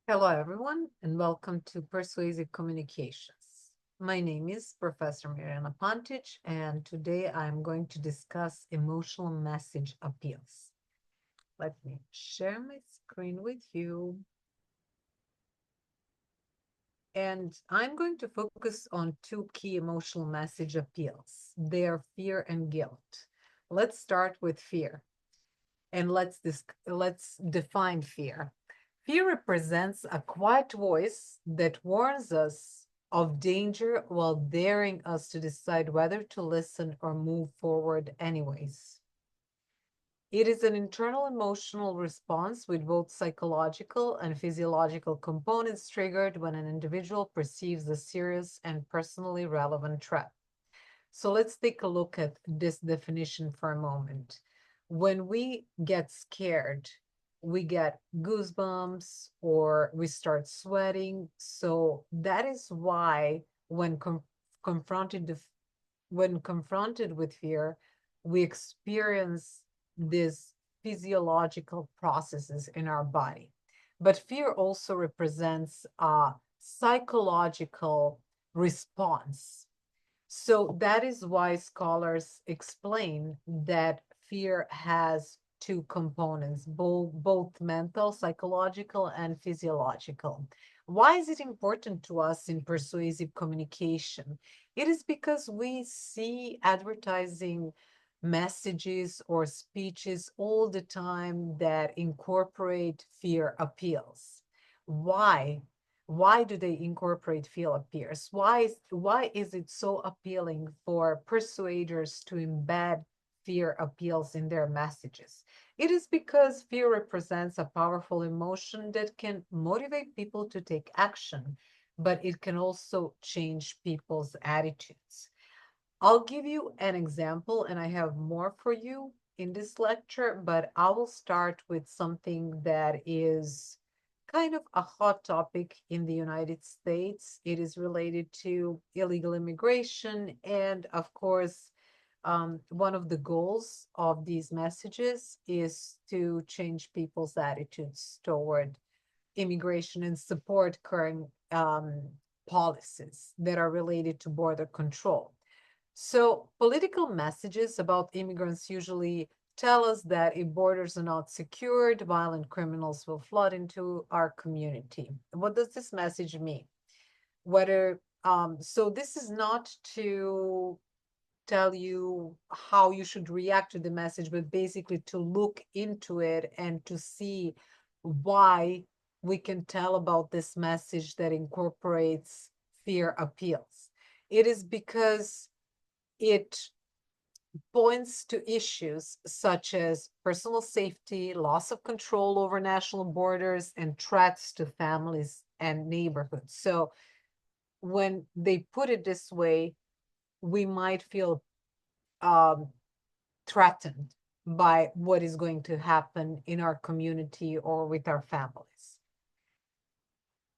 Hello, everyone, and welcome to Persuasive Communications. My name is Professor Mirjana Pantic, and today I'm going to discuss emotional message appeals. Let me share my screen with you. And I'm going to focus on two key emotional message appeals. They are fear and guilt. Let's start with fear, and let's define fear. Fear represents a quiet voice that warns us of danger while daring us to decide whether to listen or move forward anyways. It is an internal emotional response with both psychological and physiological components triggered when an individual perceives a serious and personally relevant threat. So let's take a look at this definition for a moment. When we get scared, we get goosebumps or we start sweating. So that is why confronted when confronted with fear, we experience these physiological processes in our body. But fear also represents a psychological response. So that is why scholars explain that fear has two components, both mental, psychological, and physiological. Why is it important to us in persuasive communication? It is because we see advertising messages or speeches all the time that incorporate fear appeals. Why? Why do they incorporate fear appeals? Why is it so appealing for persuaders to embed fear appeals in their messages? It is because fear represents a powerful emotion that can motivate people to take action, but it can also change people's attitudes. I'll give you an example, and I have more for you in this lecture, but I will start with something that is kind of a hot topic in the United States. It is related to illegal immigration. And of course, one of the goals of these messages is to change people's attitudes toward immigration and support current policies that are related to border control. So, political messages about immigrants usually tell us that if borders are not secured, violent criminals will flood into our community. What does this message mean? So this is not to tell you how you should react to the message, but basically to look into it and to see why we can tell about this message that incorporates fear appeals. It is because it points to issues such as personal safety, loss of control over national borders, and threats to families and neighborhoods. So when they put it this way, we might feel um, threatened by what is going to happen in our community or with our families.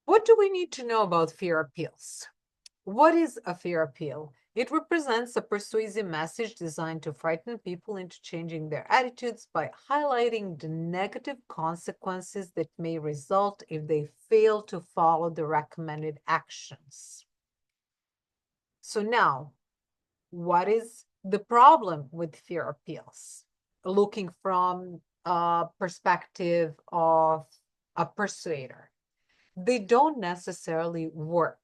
What do we need to know about fear appeals? What is a fear appeal? It represents a persuasive message designed to frighten people into changing their attitudes by highlighting the negative consequences that may result if they fail to follow the recommended actions. So, now, what is the problem with fear appeals? Looking from a perspective of a persuader, they don't necessarily work.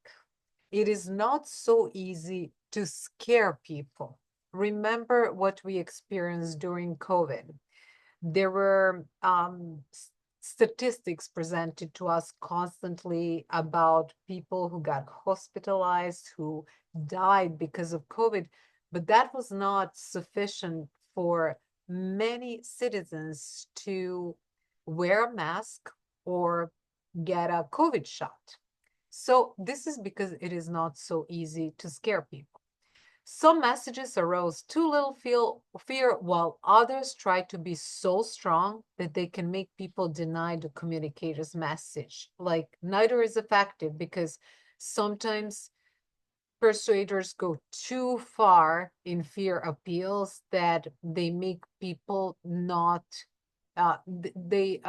It is not so easy to scare people. Remember what we experienced during COVID. There were statistics presented to us constantly about people who got hospitalized, who died because of COVID, but that was not sufficient for many citizens to wear a mask or get a COVID shot. So this is because it is not so easy to scare people. Some messages arouse too little fear, while others try to be so strong that they can make people deny the communicator's message. Like neither is effective because sometimes persuaders go too far in fear appeals that they make people not they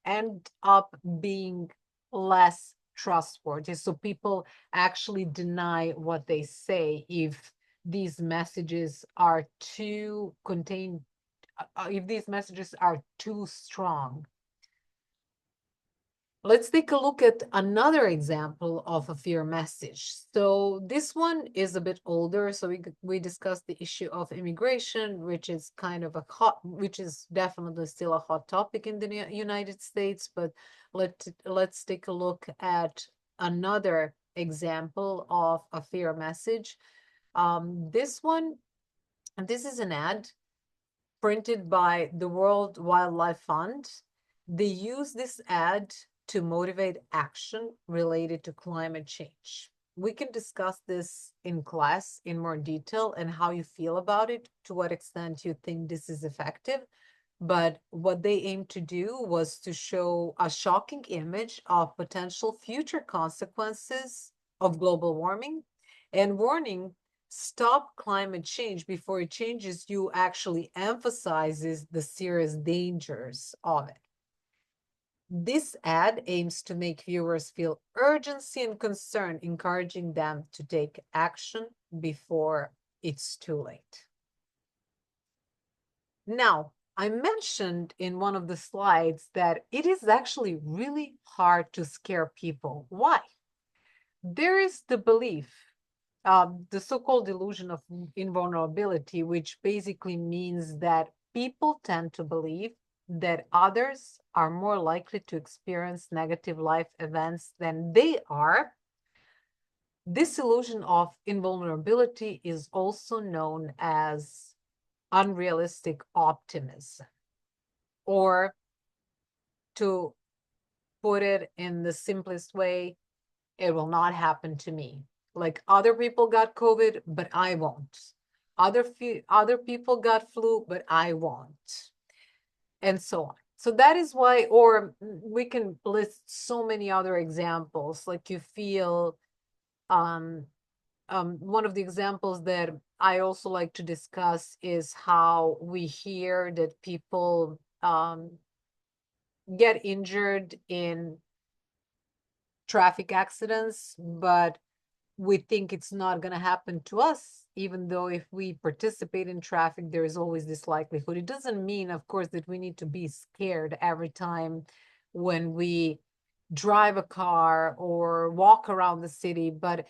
end up being less trustworthy. So people actually deny what they say if these messages are too contained, if these messages are too strong. Let's take a look at another example of a fear message. So this one is a bit older. So we discussed the issue of immigration, which is kind of which is definitely still a hot topic in the United States. But let's take a look at another example of a fear message. This one, and this is an ad printed by the World Wildlife Fund. They use this ad to motivate action related to climate change. We can discuss this in class in more detail and how you feel about it, to what extent you think this is effective. But what they aim to do was to show a shocking image of potential future consequences of global warming and warning, stop climate change before it changes you actually emphasizes the serious dangers of it. This ad aims to make viewers feel urgency and concern, encouraging them to take action before it's too late. Now, I mentioned in one of the slides that it is actually really hard to scare people. Why? There is the belief, the so-called illusion of invulnerability, which basically means that people tend to believe that others are more likely to experience negative life events than they are. This illusion of invulnerability is also known as unrealistic optimism, or to put it in the simplest way, it will not happen to me. Like other people got COVID, but I won't. Other people got flu, but I won't, and so on. So that is why, or we can list so many other examples. Like you feel, um, one of the examples that I also like to discuss is how we hear that people get injured in traffic accidents, but we think it's not going to happen to us, even though if we participate in traffic, there is always this likelihood. It doesn't mean, of course, that we need to be scared every time when we drive a car or walk around the city, but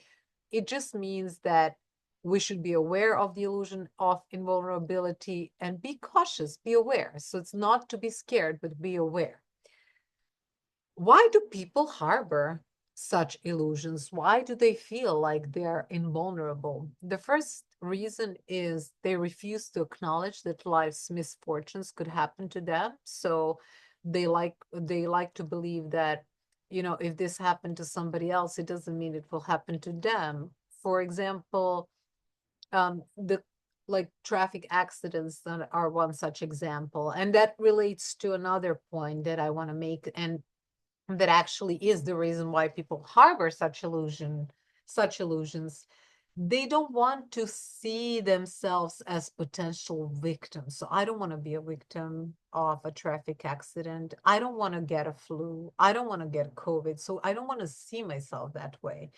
it just means that we should be aware of the illusion of invulnerability and be cautious, be aware. So it's not to be scared, but be aware. Why do people harbor such illusions? Why do they feel like they're invulnerable? The first reason is they refuse to acknowledge that life's misfortunes could happen to them. So they like to believe that, if this happened to somebody else, it doesn't mean it will happen to them. For example, the like traffic accidents that are one such example. And that relates to another point that I want to make, and that actually is the reason why people harbor such illusions. They don't want to see themselves as potential victims. So I don't want to be a victim of a traffic accident. I don't want to get a flu. I don't want to get COVID. So I don't want to see myself that way.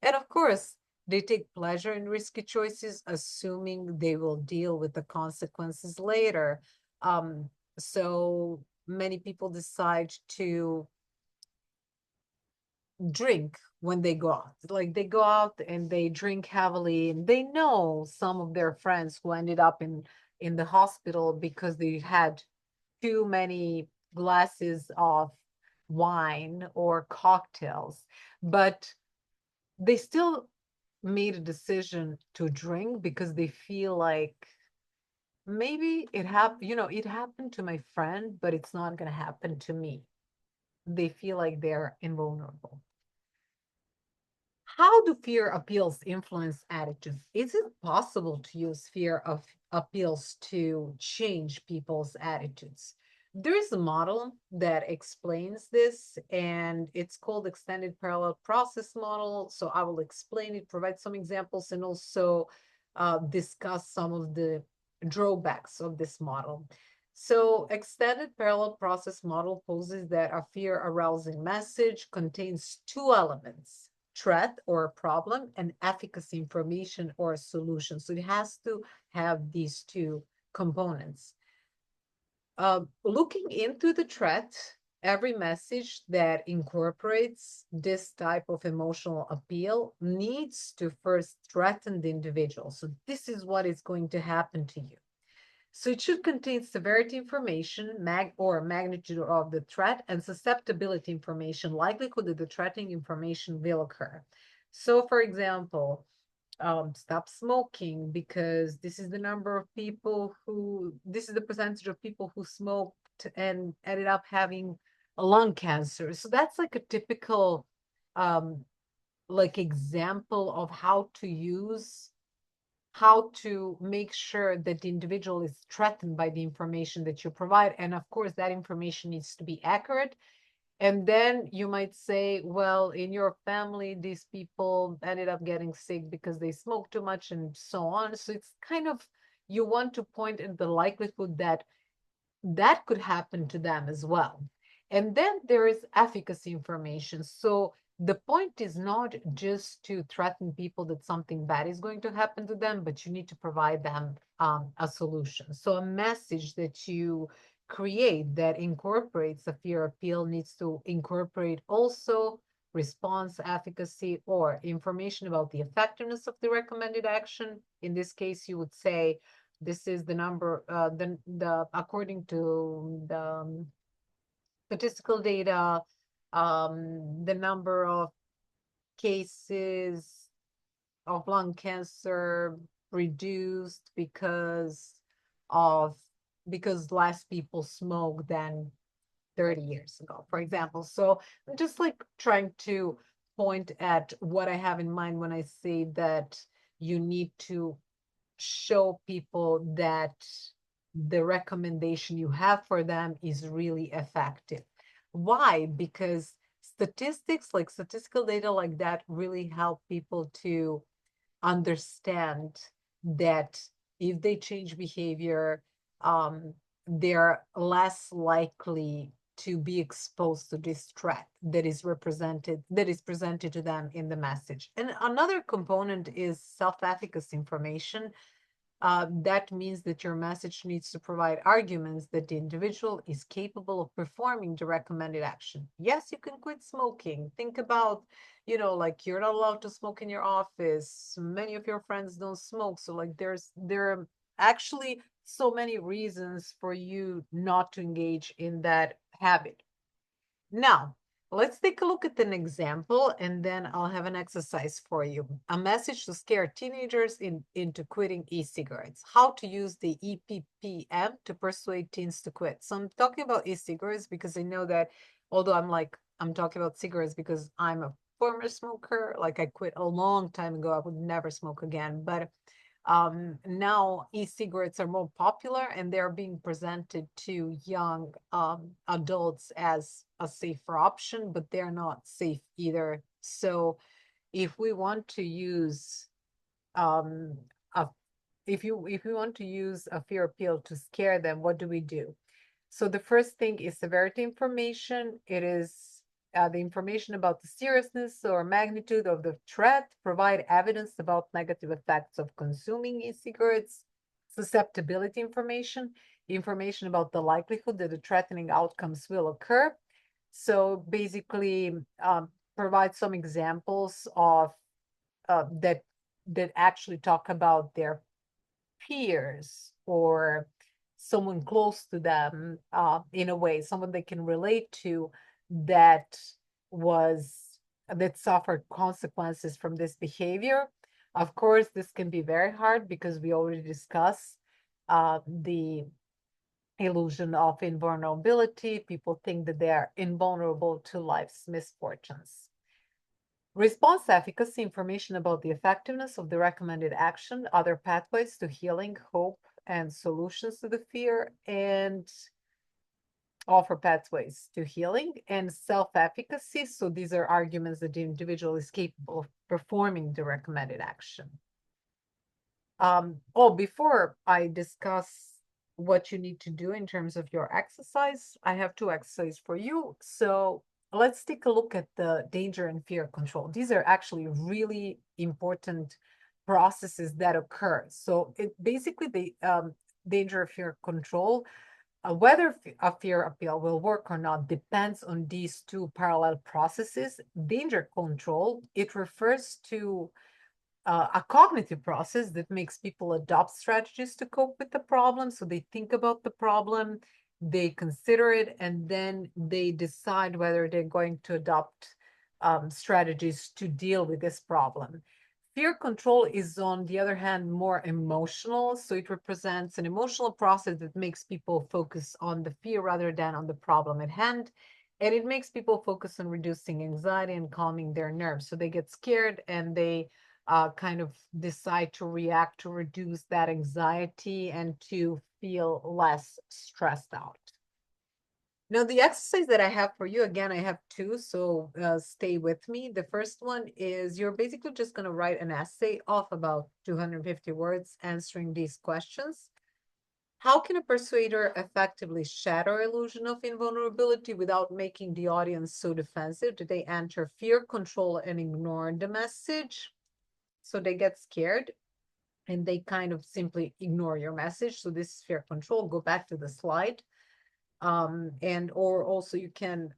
And of course, they take pleasure in risky choices, assuming they will deal with the consequences later. So many people decide to drink when they go out. Like they go out and they drink heavily, and they know some of their friends who ended up in the hospital because they had too many glasses of wine or cocktails, but they still made a decision to drink because they feel like maybe it happened to my friend, but it's not going to happen to me. They feel like they're invulnerable. How do fear appeals influence attitudes? Is it possible to use fear of appeals to change people's attitudes? There is a model that explains this, and it's called extended parallel process model. So I will explain it, provide some examples, and also discuss some of the drawbacks of this model. So extended parallel process model poses that a fear arousing message contains two elements, threat or problem, and efficacy information or solution. So it has to have these two components. Looking into the threat, every message that incorporates this type of emotional appeal needs to first threaten the individual. So this is what is going to happen to you. So it should contain severity information, magnitude of the threat, and susceptibility information, likelihood that the threatening information will occur. So, for example, stop smoking because this is the number of people who, this is the percentage of people who smoked and ended up having a lung cancer. So that's like a typical um, like example of how to make sure that the individual is threatened by the information that you provide. And of course, that information needs to be accurate. And then you might say, well, in your family, these people ended up getting sick because they smoked too much and so on. So it's kind of, you want to point at the likelihood that that could happen to them as well. And then there is efficacy information. So the point is not just to threaten people that something bad is going to happen to them, but you need to provide them a solution. So a message that you create that incorporates a fear appeal needs to incorporate also response efficacy or information about the effectiveness of the recommended action. In this case, you would say, this is the number, the according to the statistical data, the number of cases of lung cancer reduced of because less people smoke than 30 years ago, for example. So I'm just like trying to point at what I have in mind when I say that you need to show people that the recommendation you have for them is really effective. Why? Because statistics, like statistical data like that, really help people to understand that if they change behavior, they're less likely to be exposed to this threat that is presented to them in the message. And another component is self-efficacy information. That means that your message needs to provide arguments that the individual is capable of performing the recommended action. Yes, you can quit smoking. Think about, like you're not allowed to smoke in your office. Many of your friends don't smoke. So like there are actually so many reasons for you not to engage in that habit. Now, let's take a look at an example and then I'll have an exercise for you. A message to scare teenagers into quitting e-cigarettes. How to use the EPPM to persuade teens to quit. So I'm talking about e-cigarettes because I know that although I'm talking about cigarettes because I'm a former smoker, like I quit a long time ago. I would never smoke again. But now e-cigarettes are more popular and they're being presented to young adults as a safer option, but they're not safe either. So if we want to use um, a, if we want to use a fear appeal to scare them, what do we do? So the first thing is severity information. It is the information about the seriousness or magnitude of the threat, provide evidence about negative effects of consuming e-cigarettes, susceptibility information about the likelihood that the threatening outcomes will occur. So basically, provide some examples of that actually talk about their peers or someone close to them in a way, someone they can relate to that was that suffered consequences from this behavior. Of course, this can be very hard because we already discussed the illusion of invulnerability. People think that they are invulnerable to life's misfortunes. Response efficacy information about the effectiveness of the recommended action, other pathways to healing, hope, and solutions to the fear, and offer pathways to healing and self-efficacy. So these are arguments that the individual is capable of performing the recommended action. Before I discuss what you need to do in terms of your exercise. I have two exercises for you. So let's take a look at the danger and fear control. These are actually really important processes that occur. So it basically the danger fear control, whether a fear appeal will work or not depends on these two parallel processes. Danger control, it refers to a cognitive process that makes people adopt strategies to cope with the problem. So they think about the problem, they consider it, and then they decide whether they're going to adopt strategies to deal with this problem. Fear control is, on the other hand, more emotional. So it represents an emotional process that makes people focus on the fear rather than on the problem at hand. And it makes people focus on reducing anxiety and calming their nerves. So they get scared and they kind of decide to react to reduce that anxiety and to feel less stressed out. Now, the exercise that I have for you, again, I have two, so stay with me. The first one is you're basically just going to write an essay of about 250 words answering these questions. How can a persuader effectively shatter illusion of invulnerability without making the audience so defensive that they enter fear control and ignore the message? So they get scared and they kind of simply ignore your message. So this is fear control. Go back to the slide. And or also you can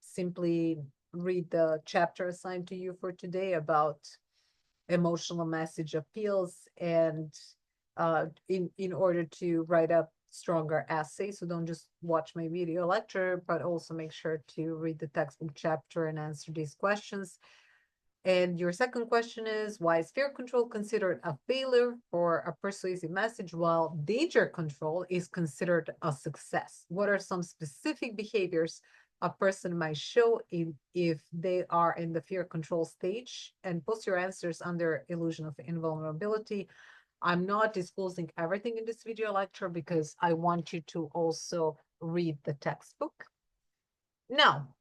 simply read the chapter assigned to you for today about emotional message appeals and in order to write a stronger essay. So don't just watch my video lecture, but also make sure to read the textbook chapter and answer these questions. And your second question is, why is fear control considered a failure for a persuasive message while danger control is considered a success? What are some specific behaviors a person might show if they are in the fear control stage? And post your answers under illusion of invulnerability. I'm not disclosing everything in this video lecture because I want you to also read the textbook. Now,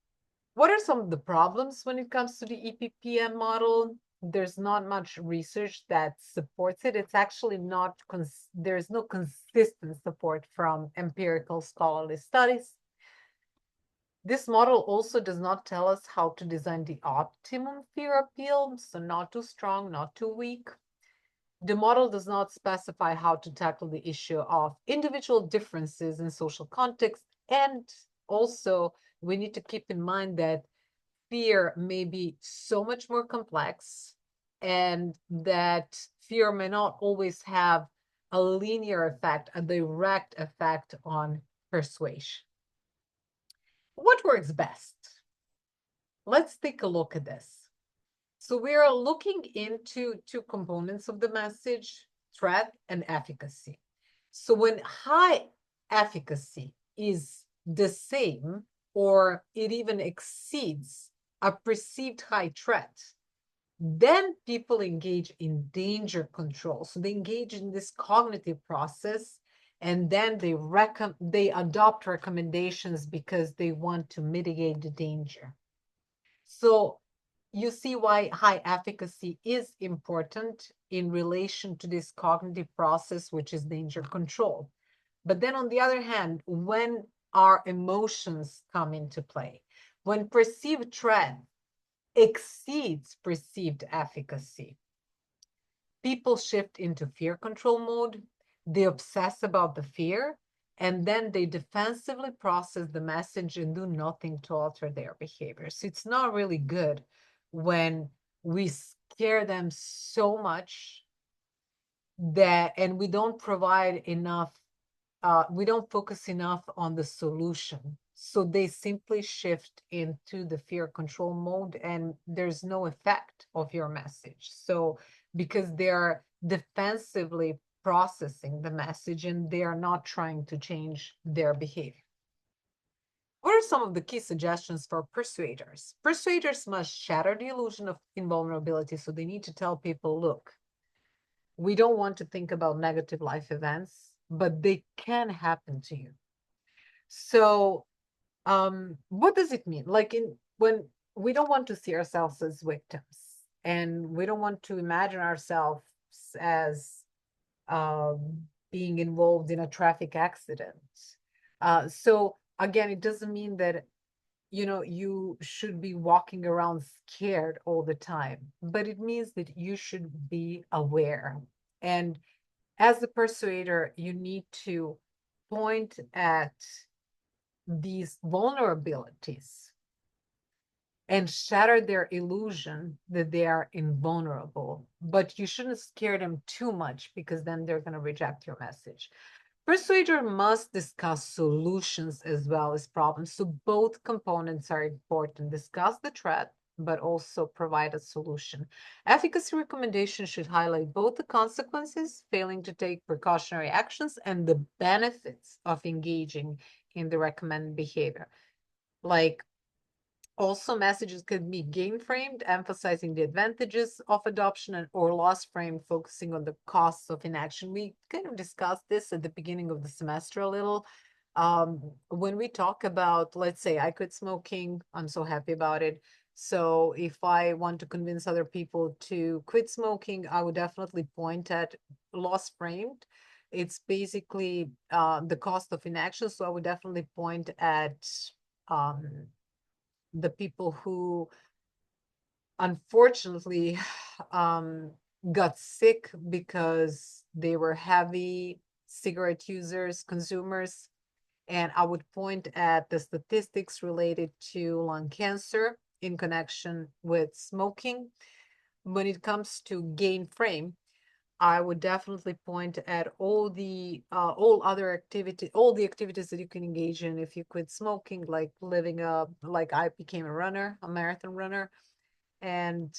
what are some of the problems when it comes to the EPPM model? There's not much research that supports it. It's actually not, there's no consistent support from empirical scholarly studies. This model also does not tell us how to design the optimum fear appeal, so not too strong, not too weak. The model does not specify how to tackle the issue of individual differences in social context. And also, we need to keep in mind that fear may be so much more complex and that fear may not always have a linear effect, a direct effect on persuasion. What works best? Let's take a look at this. So we are looking into two components of the message, threat and efficacy. So when high efficacy is the same or it even exceeds a perceived high threat, then people engage in danger control. So they engage in this cognitive process and then they adopt recommendations because they want to mitigate the danger. So you see why high efficacy is important in relation to this cognitive process, which is danger control. But then on the other hand, when our emotions come into play, when perceived threat exceeds perceived efficacy, people shift into fear control mode, they obsess about the fear, and then they defensively process the message and do nothing to alter their behavior. So it's not really good when we scare them so much that, and we don't provide enough, we don't focus enough on the solution. So they simply shift into the fear control mode and there's no effect of your message. So because they're defensively processing the message and they are not trying to change their behavior. What are some of the key suggestions for persuaders? Persuaders must shatter the illusion of invulnerability. So they need to tell people, look, we don't want to think about negative life events, but they can happen to you. So what does it mean? Like when we don't want to see ourselves as victims and we don't want to imagine ourselves as being involved in a traffic accident. So again, it doesn't mean that you should be walking around scared all the time, but it means that you should be aware. And as a persuader, you need to point at these vulnerabilities and shatter their illusion that they are invulnerable. But you shouldn't scare them too much, because then they're going to reject your message. Persuader must discuss solutions as well as problems. So both components are important. Discuss the threat, but also provide a solution. Efficacy recommendations should highlight both the consequences, failing to take precautionary actions, and the benefits of engaging in the recommended behavior. Like, also, messages could be gain framed, emphasizing the advantages of adoption, or loss framed, focusing on the costs of inaction. We kind of discussed this at the beginning of the semester a little. When we talk about, let's say, I quit smoking, I'm so happy about it. So if I want to convince other people to quit smoking, I would definitely point at loss framed. It's basically the cost of inaction. So I would definitely point at um, the people who unfortunately got sick because they were heavy cigarette users, consumers. And I would point at the statistics related to lung cancer in connection with smoking. When it comes to gain frame, I would definitely point at all the all the activities that you can engage in if you quit smoking, like like I became a runner, a marathon runner, and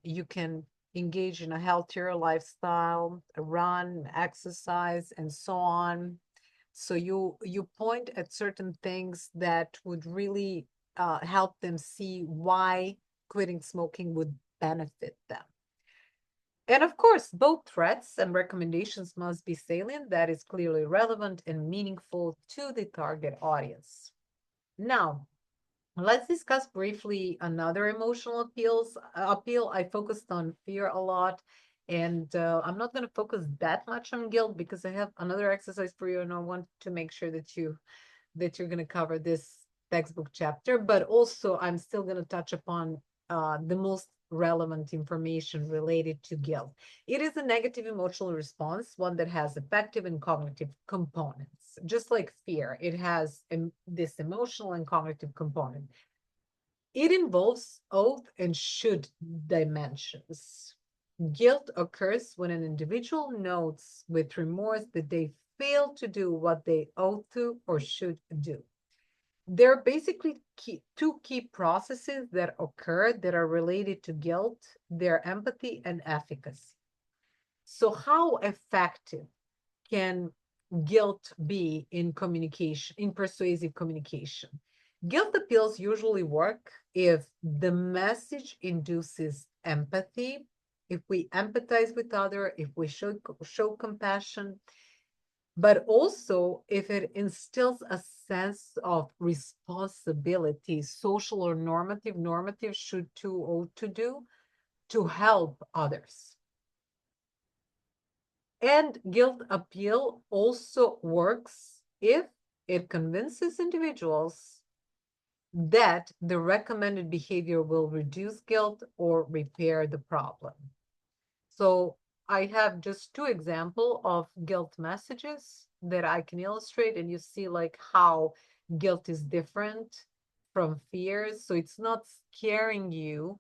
you can engage in a healthier lifestyle, run, exercise, and so on. So you point at certain things that would really help them see why quitting smoking would benefit them. And of course, both threats and recommendations must be salient, that is clearly relevant and meaningful to the target audience. Now, let's discuss briefly another emotional appeal. I focused on fear a lot, and I'm not going to focus that much on guilt, because I have another exercise for you, and I want to make sure that you're going to cover this textbook chapter. But also, I'm still going to touch upon the most relevant information related to guilt. It is a negative emotional response, one that has affective and cognitive components. Just like fear, it has this emotional and cognitive component. It involves ought and should dimensions. Guilt occurs when an individual notes with remorse that they failed to do what they ought to or should do. There are basically two key processes that occur that are related to guilt. They're empathy and efficacy. So how effective can guilt be in communication, in persuasive communication? Guilt appeals usually work if the message induces empathy, if we empathize with other, if we show compassion, but also if it instills a sense of responsibility, social or normative, should to, ought to do, to help others. And guilt appeal also works if it convinces individuals that the recommended behavior will reduce guilt or repair the problem. So I have just two examples of guilt messages that I can illustrate, and you see like how guilt is different from fears. So it's not scaring you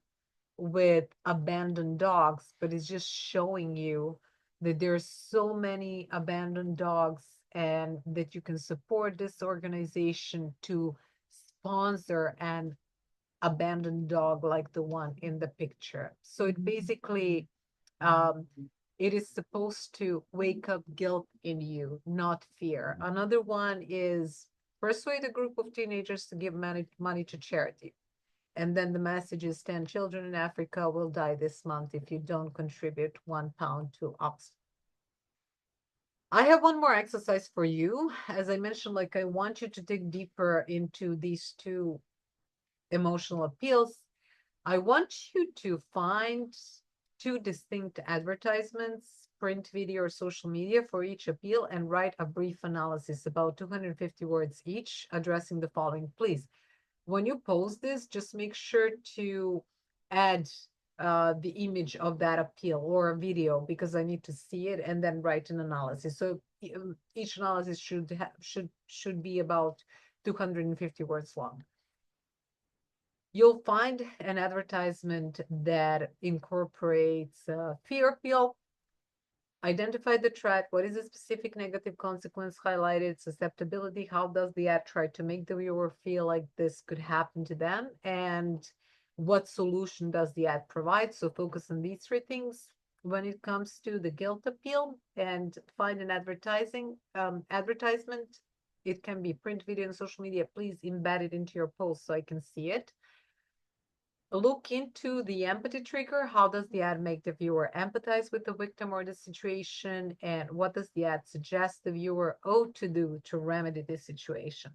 with abandoned dogs, but it's just showing you that there's so many abandoned dogs, and that you can support this organization to sponsor an abandoned dog like the one in the picture. So it basically um, it is supposed to wake up guilt in you, not fear. Another one is persuade a group of teenagers to give money to charity. And then the message is 10 children in Africa will die this month if you don't contribute £1 to Oxfam. I have one more exercise for you. As I mentioned, like I want you to dig deeper into these two emotional appeals. I want you to find two distinct advertisements print, video, or social media for each appeal and write a brief analysis, about 250 words each, addressing the following. Please, when you post this, just make sure to add the image of that appeal or a video, because I need to see it, and then write an analysis. So each analysis should be about 250 words long. You'll find an advertisement that incorporates fear appeal. Identify the threat. What is the specific negative consequence highlighted? Susceptibility. How does the ad try to make the viewer feel like this could happen to them? And what solution does the ad provide? So focus on these three things. When it comes to the guilt appeal, and find an advertisement, it can be print, video, and social media. Please embed it into your post so I can see it. Look into the empathy trigger. How does the ad make the viewer empathize with the victim or the situation? And what does the ad suggest the viewer ought to do to remedy this situation?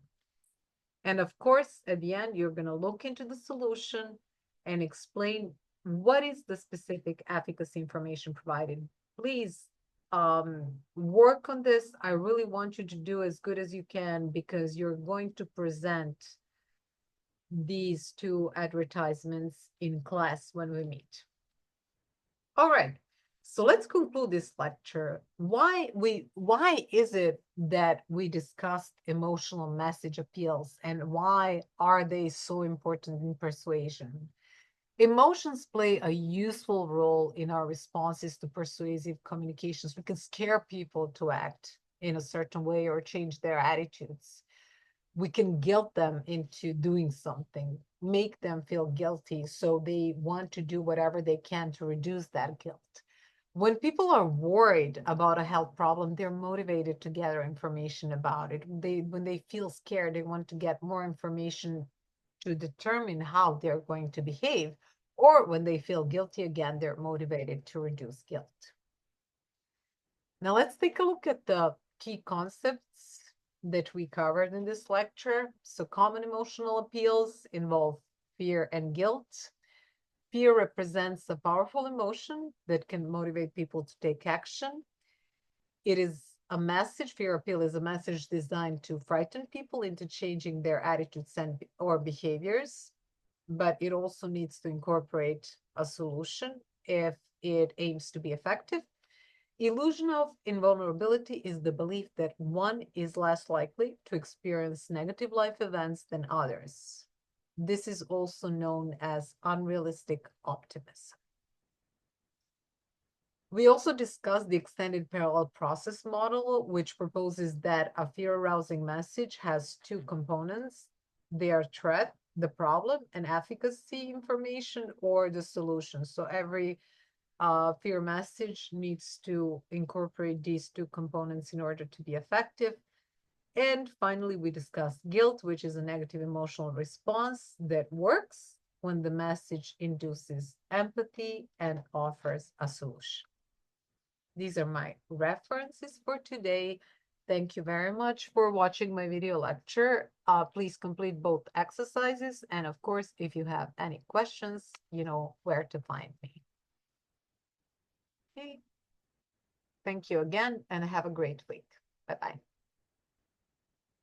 And of course, at the end, you're going to look into the solution and explain what is the specific efficacy information provided. Please work on this. I really want you to do as good as you can, because you're going to present these two advertisements in class when we meet. All right, so let's conclude this lecture. Why is it that we discussed emotional message appeals, and why are they so important in persuasion? Emotions play a useful role in our responses to persuasive communications. We can scare people to act in a certain way or change their attitudes. We can guilt them into doing something, make them feel guilty, so they want to do whatever they can to reduce that guilt. When people are worried about a health problem, they're motivated to gather information about it. When they feel scared, they want to get more information to determine how they're going to behave. Or when they feel guilty again, they're motivated to reduce guilt. Now let's take a look at the key concepts that we covered in this lecture. So common emotional appeals involve fear and guilt. Fear represents a powerful emotion that can motivate people to take action. It is a message, fear appeal is a message designed to frighten people into changing their attitudes or behaviors, but it also needs to incorporate a solution if it aims to be effective. Illusion of invulnerability is the belief that one is less likely to experience negative life events than others. This is also known as unrealistic optimism. We also discussed the extended parallel process model, which proposes that a fear-arousing message has two components. They are threat, the problem, and efficacy information, or the solution. So every fear message needs to incorporate these two components in order to be effective. And finally, we discussed guilt, which is a negative emotional response that works when the message induces empathy and offers a solution. These are my references for today. Thank you very much for watching my video lecture. Please complete both exercises. And of course, if you have any questions, you know where to find me. Okay. Thank you again, and have a great week. Bye-bye.